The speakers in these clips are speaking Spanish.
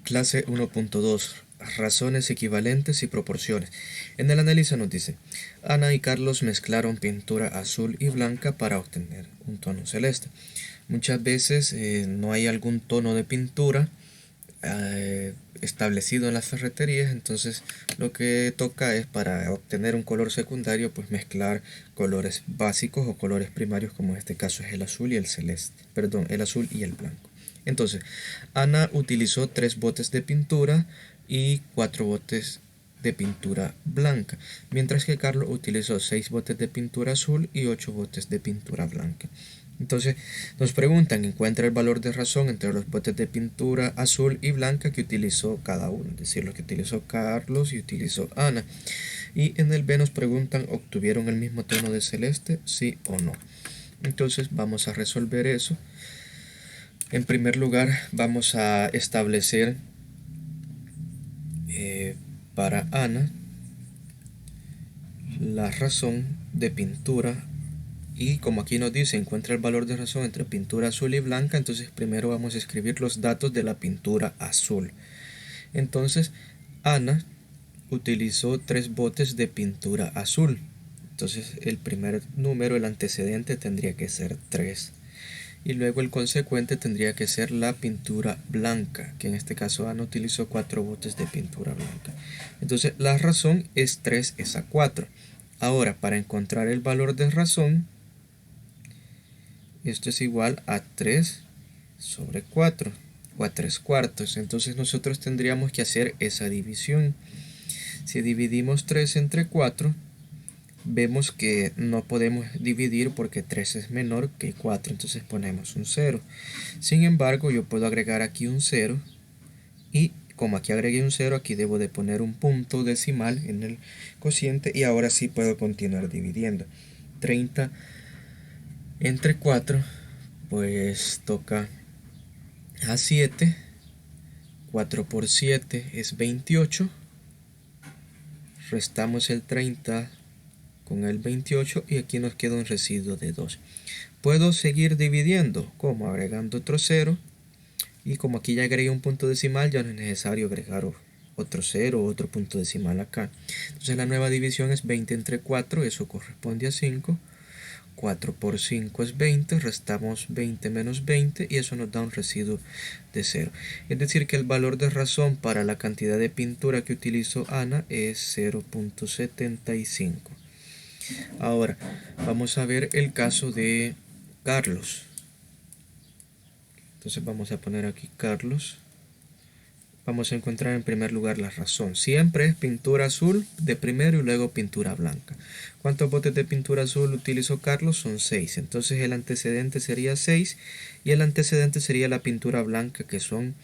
Clase 1.2. Razones equivalentes y proporciones. En el análisis nos dice: Ana y Carlos mezclaron pintura azul y blanca para obtener un tono celeste. Muchas veces no hay algún tono de pintura establecido en las ferreterías, entonces lo que toca es, para obtener un color secundario, pues mezclar colores básicos o colores primarios, como en este caso es el azul y el celeste, perdón, el azul y el blanco. Entonces, Ana utilizó 3 botes de pintura y 4 botes de pintura blanca, mientras que Carlos utilizó 6 botes de pintura azul y 8 botes de pintura blanca. Entonces nos preguntan: encuentra el valor de razón entre los botes de pintura azul y blanca que utilizó cada uno, es decir, lo que utilizó Carlos y utilizó Ana. Y en el B nos preguntan: ¿obtuvieron el mismo tono de celeste? ¿Sí o no? Entonces vamos a resolver eso. En primer lugar, vamos a establecer para Ana la razón de pintura, y como aquí nos dice encuentra el valor de razón entre pintura azul y blanca, entonces primero vamos a escribir los datos de la pintura azul. Entonces Ana utilizó 3 botes de pintura azul, entonces el primer número, el antecedente, tendría que ser 3. Y luego el consecuente tendría que ser la pintura blanca, que en este caso Ana utilizó 4 botes de pintura blanca. Entonces la razón es 3 es a 4. Ahora, para encontrar el valor de razón, esto es igual a 3 sobre 4 o a 3 cuartos. Entonces nosotros tendríamos que hacer esa división. Si dividimos 3 entre 4, vemos que no podemos dividir porque 3 es menor que 4, entonces ponemos un 0. Sin embargo, yo puedo agregar aquí un 0, y como aquí agregué un 0, aquí debo de poner un punto decimal en el cociente, y ahora sí puedo continuar dividiendo. 30 entre 4, pues toca a 7. 4 por 7 es 28. Restamos el 30 con el 28 y aquí nos queda un residuo de 2. Puedo seguir dividiendo, como agregando otro 0, y como aquí ya agregué un punto decimal, ya no es necesario agregar otro 0 o otro punto decimal acá. Entonces la nueva división es 20 entre 4, eso corresponde a 5. 4 por 5 es 20, restamos 20 menos 20 y eso nos da un residuo de 0. Es decir, que el valor de razón para la cantidad de pintura que utilizó Ana es 0.75. Ahora vamos a ver el caso de Carlos. Entonces vamos a poner aquí Carlos. Vamos a encontrar en primer lugar la razón. Siempre es pintura azul de primero y luego pintura blanca. ¿Cuántos botes de pintura azul utilizó Carlos? Son 6. Entonces el antecedente sería 6 y el antecedente sería la pintura blanca, que son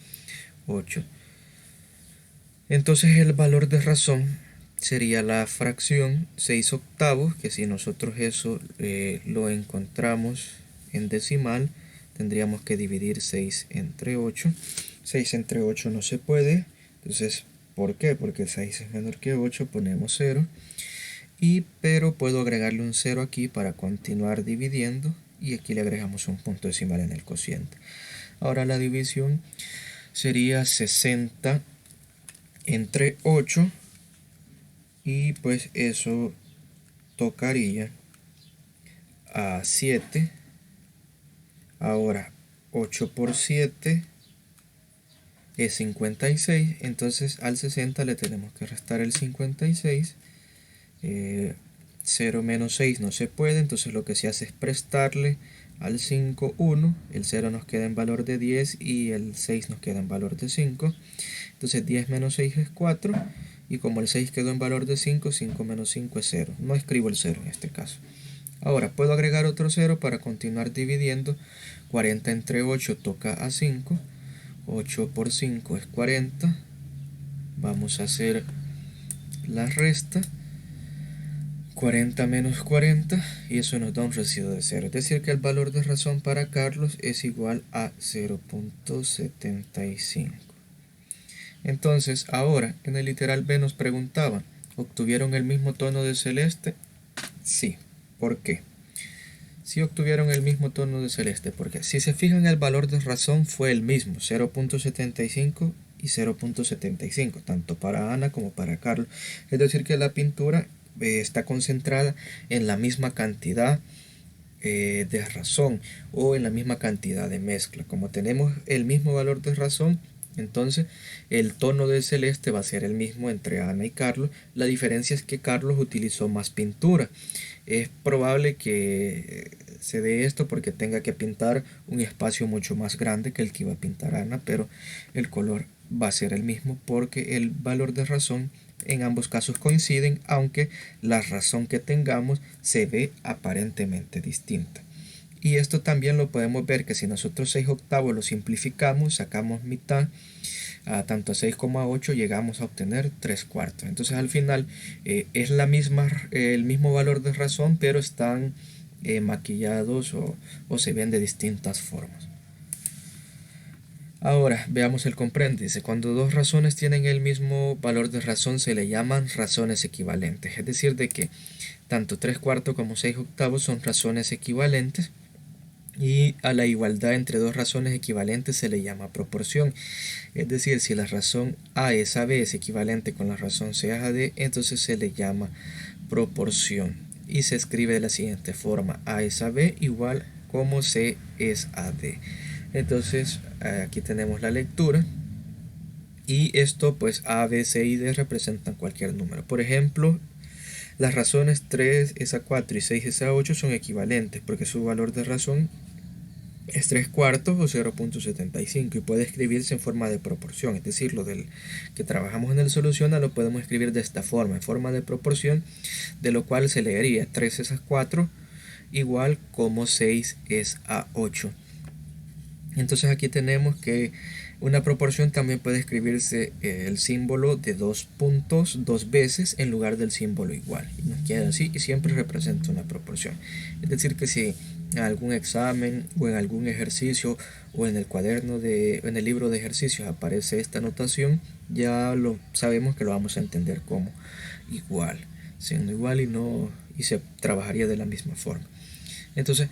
8. Entonces el valor de razón sería la fracción 6 octavos, que si nosotros eso lo encontramos en decimal, tendríamos que dividir 6 entre 8. 6 entre 8 no se puede, entonces, ¿por qué? Porque 6 es menor que 8, ponemos 0. Pero puedo agregarle un 0 aquí para continuar dividiendo, y aquí le agregamos un punto decimal en el cociente. Ahora la división sería 60 entre 8, y pues eso tocaría a 7. Ahora 8 por 7 es 56, entonces al 60 le tenemos que restar el 56. 0 menos 6 no se puede, entonces lo que se hace es prestarle al 5 1, el 0 nos queda en valor de 10 y el 6 nos queda en valor de 5. Entonces 10 menos 6 es 4, y como el 6 quedó en valor de 5, 5 menos 5 es 0. No escribo el 0 en este caso. Ahora puedo agregar otro 0 para continuar dividiendo. 40 entre 8 toca a 5. 8 por 5 es 40. Vamos a hacer la resta. 40 menos 40, y eso nos da un residuo de 0. Es decir, que el valor de razón para Carlos es igual a 0.75. Entonces, ahora en el literal B nos preguntaban: ¿obtuvieron el mismo tono de celeste? Sí. ¿Por qué? Si obtuvieron el mismo tono de celeste, porque si se fijan, el valor de razón fue el mismo, 0.75 y 0.75, tanto para Ana como para Carlos. Es decir, que la pintura está concentrada en la misma cantidad de razón o en la misma cantidad de mezcla. Como tenemos el mismo valor de razón, entonces el tono del celeste va a ser el mismo entre Ana y Carlos. La diferencia es que Carlos utilizó más pintura. Es probable que se dé esto porque tenga que pintar un espacio mucho más grande que el que iba a pintar Ana, pero el color va a ser el mismo porque el valor de razón en ambos casos coinciden, aunque la razón que tengamos se ve aparentemente distinta. Y esto también lo podemos ver que si nosotros 6/8 lo simplificamos, sacamos mitad, tanto a 6 como a 8 llegamos a obtener 3/4. Entonces al final es el mismo valor de razón, pero están maquillados o se ven de distintas formas. Ahora veamos el comprende. Dice, cuando dos razones tienen el mismo valor de razón se le llaman razones equivalentes. Es decir, de que tanto 3/4 como 6/8 son razones equivalentes. Y a la igualdad entre dos razones equivalentes se le llama proporción. Es decir, si la razón A es a B es equivalente con la razón C a D, entonces se le llama proporción. Y se escribe de la siguiente forma: A es a B igual como C es a D. Entonces aquí tenemos la lectura. Y esto pues A, B, C y D representan cualquier número. Por ejemplo, las razones 3 es a 4 y 6 es a 8 son equivalentes porque su valor de razón es 3/4 o 0.75 y puede escribirse en forma de proporción. Es decir, lo del que trabajamos en el soluciona lo podemos escribir de esta forma, en forma de proporción, de lo cual se leería 3 es a 4 igual como 6 es a 8. Entonces aquí tenemos que una proporción también puede escribirse el símbolo de dos puntos dos veces en lugar del símbolo igual. Y nos queda así y siempre representa una proporción. Es decir, que si en algún examen o en algún ejercicio o en el cuaderno en el libro de ejercicios aparece esta notación, ya lo sabemos que lo vamos a entender como igual, siendo igual y se trabajaría de la misma forma. Entonces,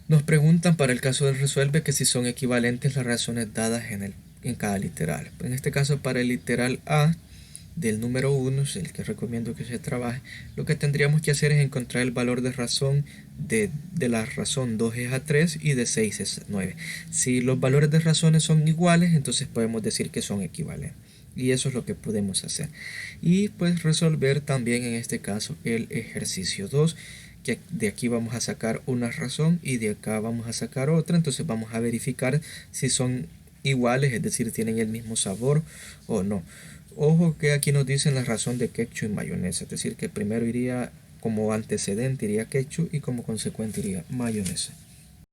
nos preguntan para el caso del resuelve que si son equivalentes las razones dadas en cada literal. En este caso, para el literal A del número 1, es el que recomiendo que se trabaje, lo que tendríamos que hacer es encontrar el valor de razón de la razón 2 es a 3 y de 6 es a 9. Si los valores de razones son iguales, entonces podemos decir que son equivalentes. Y eso es lo que podemos hacer. Y pues resolver también en este caso el ejercicio 2, que de aquí vamos a sacar una razón y de acá vamos a sacar otra. Entonces vamos a verificar si son iguales, es decir, tienen el mismo sabor o no. Ojo que aquí nos dicen la razón de ketchup y mayonesa, es decir, que primero iría como antecedente iría ketchup y como consecuente iría mayonesa.